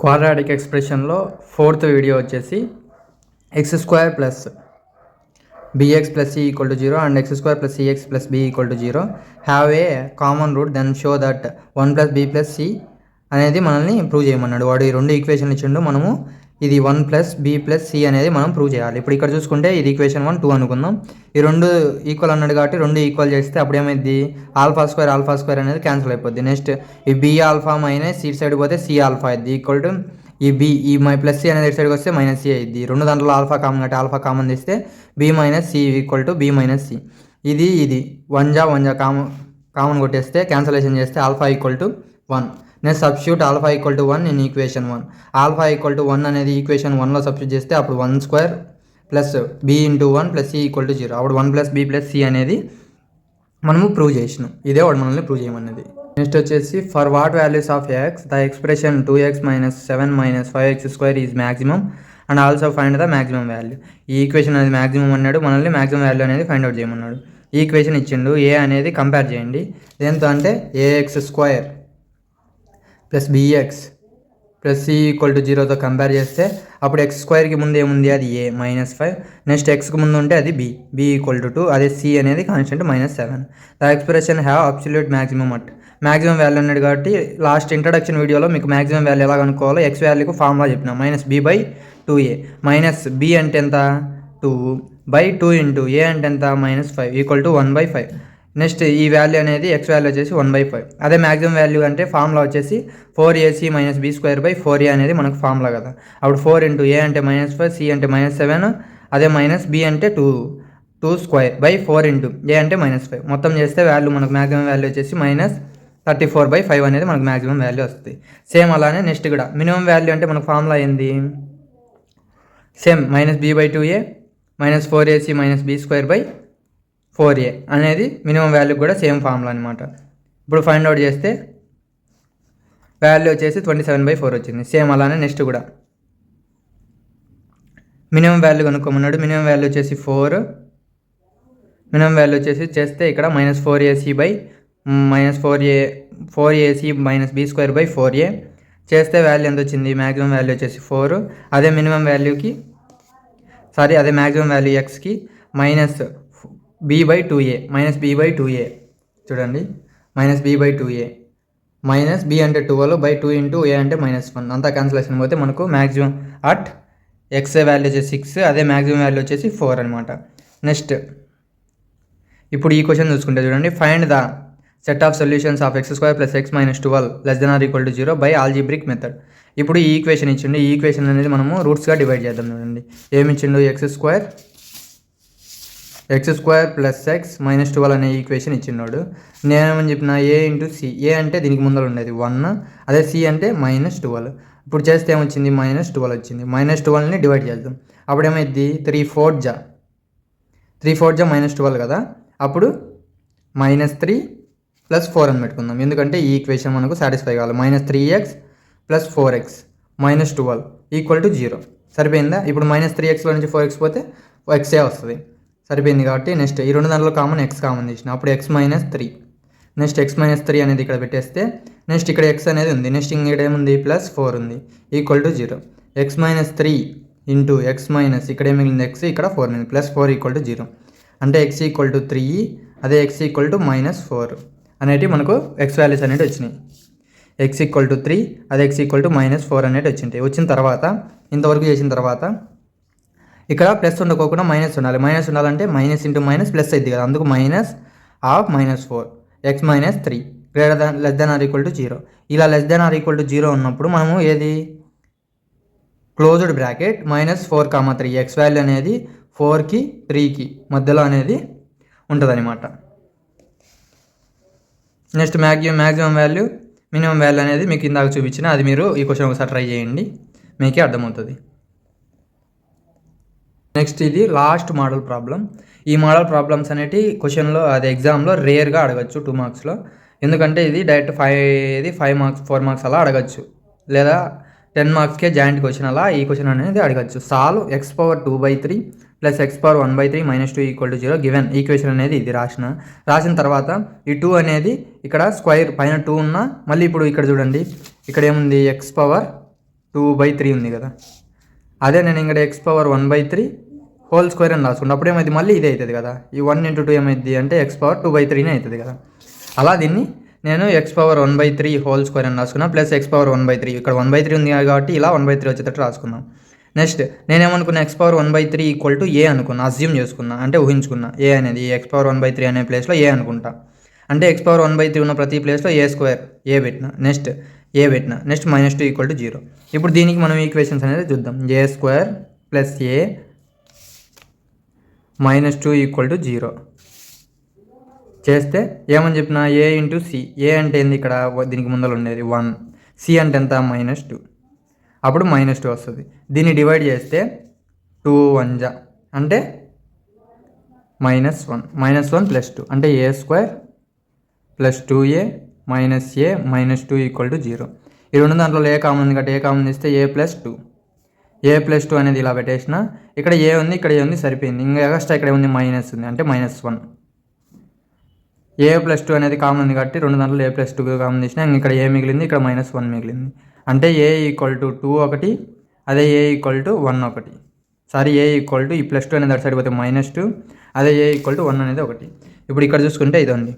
Quadratic ఎక్స్ప్రెషన్లో fourth video వచ్చేసి x² plus bx plus c equal to 0 and x² plus cx plus b equal to 0 have a common root then show that 1 plus b plus c అనేది మనల్ని prove చేయమన్నాడు. వాడు ఈ రెండు ఈక్వేషన్లు ఇచ్చిండు. మనము ఇది 1 ప్లస్ b ప్లస్ c అనేది మనం ప్రూవ్ చేయాలి. ఇప్పుడు ఇక్కడ చూసుకుంటే ఇది ఈక్వేషన్ 1 2 అనుకుందాం. ఈ రెండు ఈక్వల్ అన్నాడు కాబట్టి రెండు ఈక్వల్ చేస్తే అప్పుడు ఏమైంది, ఆల్ఫా స్క్వేర్ అనేది క్యాన్సిల్ అయిపోద్ది. నెక్స్ట్ ఈ b alpha minus c side పోతే c ఆల్ఫా అయింది ఈక్వల్ టు ఈ b ఈ ప్లస్ c అనేది సైడ్కి వస్తే మైనస్ c అయింది. రెండు దాంట్లో ఆల్ఫా కామన్ కాబట్టి ఆల్ఫా కామన్ తీస్తే b minus c equal to b minus c. ఇది 1 కామన్ కొట్టేస్తే క్యాన్సలేషన్ చేస్తే alpha equal to 1. Next substitute alpha equal to 1 in equation 1. Alpha equal to 1 అనేది ఈక్వేషన్ 1లో సబ్స్టిట్యూట్ చేస్తే అప్పుడు 1² plus b into 1 plus c equal to 0. అప్పుడు 1 plus b plus c అనేది మనము prove చేసినాం. ఇదే వాడు మనల్ని ప్రూవ్ చేయమన్నది. నెక్స్ట్ వచ్చేసి for what values of X the expression 2x minus 7 minus 5x² is maximum and also find the maximum value. ఈ equation అనేది మ్యాక్సిమం అన్నాడు, మనల్ని మ్యాక్సిమం వాల్యూ అనేది ఫైండ్ అవుట్ చేయమన్నాడు. ఈ ఈక్వేషన్ ఇచ్చిండు, ఏ అనేది కంపేర్ చేయండి దేంతో అంటే ax² plus bx plus c equal to 0తో కంపేర్ చేస్తే అప్పుడు x²కి ముందు ఏముంది, అది a -5. నెక్స్ట్ xకి ముందు ఉంటే అది b ఈక్వల్ టు 2. అదే c అనేది constant -7. The expression have absolute maximum at maximum value అన్నాడు కాబట్టి లాస్ట్ ఇంట్రడక్షన్ వీడియోలో మీకు మ్యాక్సిమం వాల్యూ ఎలా కనుక్కోవాలో x వాల్యూకు ఫార్ములా చెప్పిన -b/2a. మైనస్ b అంటే ఎంత 2/2 ఇంటూ a అంటే ఎంత -5 ఈక్వల్ టు 1/5. నెక్స్ట్ ఈ వాల్యూ అనేది x వాల్యూ వచ్చేసి 1/5. అదే మ్యాక్సిమం వాల్యూ అంటే ఫార్ములా వచ్చేసి 4ac - b²/4a అనేది మనకు ఫార్ములా కదా. అప్పుడు 4 ఇంటూ a అంటే -5, c అంటే -7, అదే మైనస్ b అంటే 2² 4 ఇంటూ a అంటే -5. మొత్తం చేస్తే వాల్యూ మనకు మ్యాక్సిమం వాల్యూ వచ్చేసి -34/5 అనేది మనకు మ్యాక్సిమం వాల్యూ వస్తుంది. సేమ్ అలానే నెక్స్ట్ కూడా మినిమం వాల్యూ అంటే మనకు ఫార్ములా ఏంది, సేమ్ -b/2a -4ac -b²/4a అనేది మినిమం వాల్యూ కూడా సేమ్ ఫార్ములా అనమాట. ఇప్పుడు ఫైండ్ అవుట్ చేస్తే వాల్యూ వచ్చేసి 27/4 వచ్చింది. సేమ్ అలానే నెక్స్ట్ కూడా మినిమం వాల్యూ కనుక్కోమన్నాడు. మినిమం వాల్యూ వచ్చేసి 4. మినిమం వాల్యూ వచ్చేసి చేస్తే ఇక్కడ -4ac -b²/4a చేస్తే వాల్యూ ఎంత వచ్చింది, మ్యాక్సిమం వాల్యూ వచ్చేసి 4. అదే మ్యాక్సిమం వాల్యూ ఎక్స్కి -b/2a చూడండి, -b/2a b అంటే 12/2 ఇంటూ a అంటే -1 అంతా క్యాన్సిలేషన్ పోతే మనకు మ్యాక్సిమం అట్ ఎక్స్ వాల్యూ వచ్చేసి 6, అదే మ్యాక్సిమం వాల్యూ వచ్చేసి 4 అనమాట. నెక్స్ట్ ఇప్పుడు ఈ క్వశ్చన్ చూసుకుంటే చూడండి, find the set of solutions of x² plus x - 12 ≤ 0 by algebraic method. ఇప్పుడు ఈ ఈక్వేషన్ ఇచ్చిండు, ఈ ఈక్వేషన్ అనేది మనము రూట్స్గా డివైడ్ చేద్దాం. చూడండి ఏమి ఇచ్చిండు, x² ప్లస్ x - 12 అనే ఈక్వేషన్ ఇచ్చిన్నాడు. నేనేమని చెప్పిన a ఇంటూ c. a అంటే దీనికి ముందర ఉండేది 1, అదే c అంటే -12. ఇప్పుడు చేస్తే ఏమొచ్చింది, -12 వచ్చింది. -12ని డివైడ్ చేద్దాం. అప్పుడు ఏమైంది, 3/4 -12 కదా. అప్పుడు -3 + 4 అని పెట్టుకుందాం, ఎందుకంటే ఈ ఈక్వేషన్ మనకు సాటిస్ఫై కావాలి. -3x + 4x - 12 ఈక్వల్ టు 0 సరిపోయిందా. ఇప్పుడు -3xలో నుంచి 4x పోతే xే వస్తుంది, సరిపోయింది కాబట్టి నెక్స్ట్ ఈ రెండు దాంట్లో కామన్ x కామన్ తీసిన, అప్పుడు x - 3. నెక్స్ట్ x - 3 అనేది ఇక్కడ పెట్టేస్తే నెక్స్ట్ ఇక్కడ x అనేది ఉంది, నెక్స్ట్ ఇక్కడ ఏముంది +4 ఉంది equal to 0. x - 3 into x ఇక్కడ ఏం మిగిలింది x, ఇక్కడ 4 మిగిలింది, +4 ఈక్వల్ టు 0. అంటే x ఈక్వల్ టు 3, అదే x ఈక్వల్ టు -4 అనేటివి మనకు x వాల్యూస్ అనేవి వచ్చినాయి. x ఈక్వల్ టు 3, అదే x ఈక్వల్ టు -4 అనేవి వచ్చింటాయి. వచ్చిన తర్వాత ఇంతవరకు చేసిన తర్వాత ఇక్కడ ప్లస్ ఉండకోకుండా మైనస్ ఉండాలి. మైనస్ ఉండాలంటే మైనస్ ఇంటూ మైనస్ ప్లస్ అయింది కదా, అందుకు -4 x - 3 >= 0. ఇలా >= 0 ఉన్నప్పుడు మనము ఏది క్లోజ్డ్ బ్రాకెట్ -4, 3 x వాల్యూ అనేది 4కి 3కి మధ్యలో అనేది ఉంటుంది అనమాట. Next maximum value minimum value అనేది మీకు ఇందాక చూపించిన, అది మీరు ఈ క్వశ్చన్ ఒకసారి ట్రై చేయండి, మీకే అర్థమవుతుంది. నెక్స్ట్ ఇది లాస్ట్ మోడల్ ప్రాబ్లం. ఈ మోడల్ ప్రాబ్లమ్స్ అనేవి క్వశ్చన్లో అది ఎగ్జామ్లో రేర్గా అడగచ్చు 2 మార్క్స్లో, ఎందుకంటే ఇది డైరెక్ట్ 5 మార్క్స్ 4 మార్క్స్ అలా అడగచ్చు, లేదా 10 మార్క్స్కే జాయింట్ క్వశ్చన్ అలా ఈ క్వశ్చన్ అనేది అడగచ్చు. Solve x⁴ plus x⁴ -2 equal to 0 given equation అనేది ఇది రాసిన తర్వాత ఈ 2 అనేది ఇక్కడ స్క్వైర్ పైన 2 ఉన్నా, మళ్ళీ ఇప్పుడు ఇక్కడ చూడండి ఇక్కడ ఏముంది x⁴ 2/3 ఉంది కదా. అదే నేను ఇక్కడ x పవర్ 1/3 హోల్ స్క్వేర్ అని రాసుకుంటా. అప్పుడు ఏమైంది, మళ్ళీ ఇదే అవుతుంది కదా. ఈ 1 × 2 ఏమైంది అంటే x పవర్ 2/3 అవుతుంది కదా. అలా దీన్ని నేను x పవర్ 1/3 హోల్ స్క్వేర్ అని రాసుకున్నా, ప్లస్ x పవర్ 1/3. ఇక్కడ 1/3 ఉంది కాబట్టి ఇలా 1/3 వచ్చేటట్టు రాసుకున్నాం. నెక్స్ట్ నేనేమనుకున్నా, x power 1/3 equal to A అనుకున్నా, అజ్యూమ్ చేసుకున్నా, అంటే ఊహించుకున్నా. ఏ అనేది x పవర్ 1/3 అనే ప్లేస్లో ఏ అనుకుంటా. అంటే x పవర్ 1/3 ఉన్న ప్రతి ప్లేస్లో ఏ స్క్వేర్ ఏ పెట్టిన, నెక్స్ట్ ఏ పెట్టిన, నెక్స్ట్ -2 = 0. ఇప్పుడు దీనికి మనం ఈక్వేషన్స్ అనేది చూద్దాం. ఏ స్క్వేర్ ప్లస్ ఏ -2 = 0 చేస్తే ఏమని చెప్పిన, ఏ ఇంటూ సి. ఏ అంటే ఏంది, ఇక్కడ దీనికి ముందర ఉండేది 1, సి అంటే ఎంత -2, అప్పుడు -2 వస్తుంది. దీన్ని డివైడ్ చేస్తే 2 1 జా అంటే -1 + 2 అంటే ఏ స్క్వేర్ ప్లస్ 2a మైనస్ ఏ -2 = 0. ఈ రెండు దాంట్లో ఏ కామన్ ఉంది కాబట్టి ఏ కామన్ ఇస్తే a + 2. a + 2 అనేది ఇలా పెట్టేసిన, ఇక్కడ ఏ ఉంది, ఇక్కడ ఏ ఉంది, సరిపోయింది. ఇంకా ఎక్స్ట్రా ఇక్కడ ఉంది మైనస్ ఉంది అంటే -1. a + 2 అనేది కామన్ ఉంది కాబట్టి రెండు దాంట్లో a + 2 కామన్ తీసిన, ఇక్కడ ఏ మిగిలింది, ఇక్కడ -1 మిగిలింది. అంటే a = 2 ఒకటి, అదే a = 1 ఒకటి. సారీ, a = ఈ +2 అనేది అటు సైడ్ పోతే -2, అదే a = 1 అనేది ఒకటి. ఇప్పుడు ఇక్కడ చూసుకుంటే ఇదండి,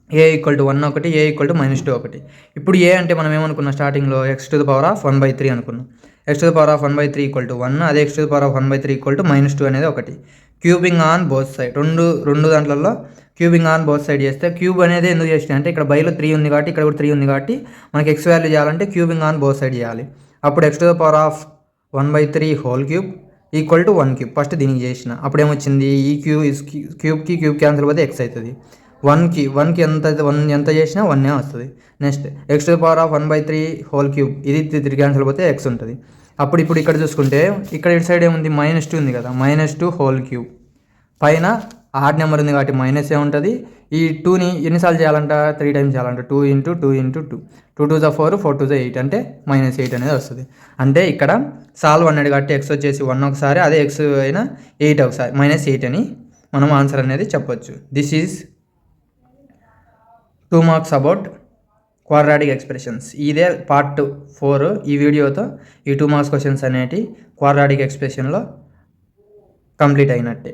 a = 1 ఒకటి, a = -2 ఒకటి. ఇప్పుడు a అంటే మనం ఏమనుకున్నాం స్టార్టింగ్లో, x⁻1/3 అనుకున్నాం. x⁻1/3 = 1, అదే x⁻1/3 = -2 అనేది ఒకటి. క్యూబింగ్ ఆన్ బోత్ సైడ్, రెండు దాంట్లలో క్యూబింగ్ ఆన్ బోత్ సైడ్ చేస్తే, క్యూబ్ అనేది ఎందుకు చేసిన అంటే ఇక్కడ బైలో 3 ఉంది కాబట్టి, ఇక్కడ కూడా 3 ఉంది కాబట్టి మనకి x వాల్యూ చేయాలంటే క్యూబింగ్ ఆన్ బోత్ సైడ్ చేయాలి. అప్పుడు x⁻1/3 హోల్ క్యూబ్ = 1 ఫస్ట్ దీనికి చేసిన, అప్పుడు ఏమొచ్చింది, ఈ క్యూబ్కి క్యూబ్ క్యాన్సిల్ పోతే x అవుతుంది. 1కి ఎంత చేసినా 1 వస్తుంది. నెక్స్ట్ x⁻1/3 హోల్ క్యూబ్, ఇది 3 క్యాన్సిల్ పోతే x ఉంటుంది. ఇప్పుడు ఇక్కడ చూసుకుంటే, ఇక్కడ ఇటు సైడ్ ఏముంది, -2 ఉంది కదా, -2 హోల్ క్యూబ్. పైన ఆడ్ నెంబర్ ఉంది కాబట్టి మైనస్ ఏ ఉంటుంది. ఈ 2ని ఎన్నిసార్లు చేయాలంట, 3 టైమ్స్ చేయాలంట. 2 × 2 × 2, 2 × 4, 4 × 8 అంటే -8 అనేది వస్తుంది. అంటే ఇక్కడ సాల్వ్ అన్నాడు కాబట్టి x వచ్చేసి 1 ఒకసారి, అదే x అయినా 8 ఒకసారి, -8 అని మనం ఆన్సర్ అనేది చెప్పొచ్చు. This is 2 marks about quadratic expressions. ఇదే పార్ట్ 4. ఈ వీడియోతో ఈ 2 మార్క్స్ క్వశ్చన్స్ అనేటి క్వాడ్రాటిక్ ఎక్స్ప్రెషన్లో కంప్లీట్ అయినట్టే.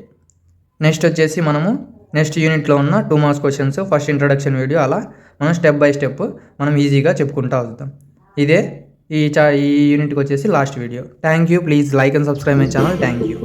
నెక్స్ట్ వచ్చేసి మనము నెక్స్ట్ యూనిట్లో ఉన్న 2 marks questions first introduction video, అలా మనం స్టెప్ బై స్టెప్ మనం ఈజీగా చెప్పుకుంటూ వద్దాం. ఇదే ఈ యూనిట్కి వచ్చేసి last video. Thank you. Please like and subscribe my channel. Thank you.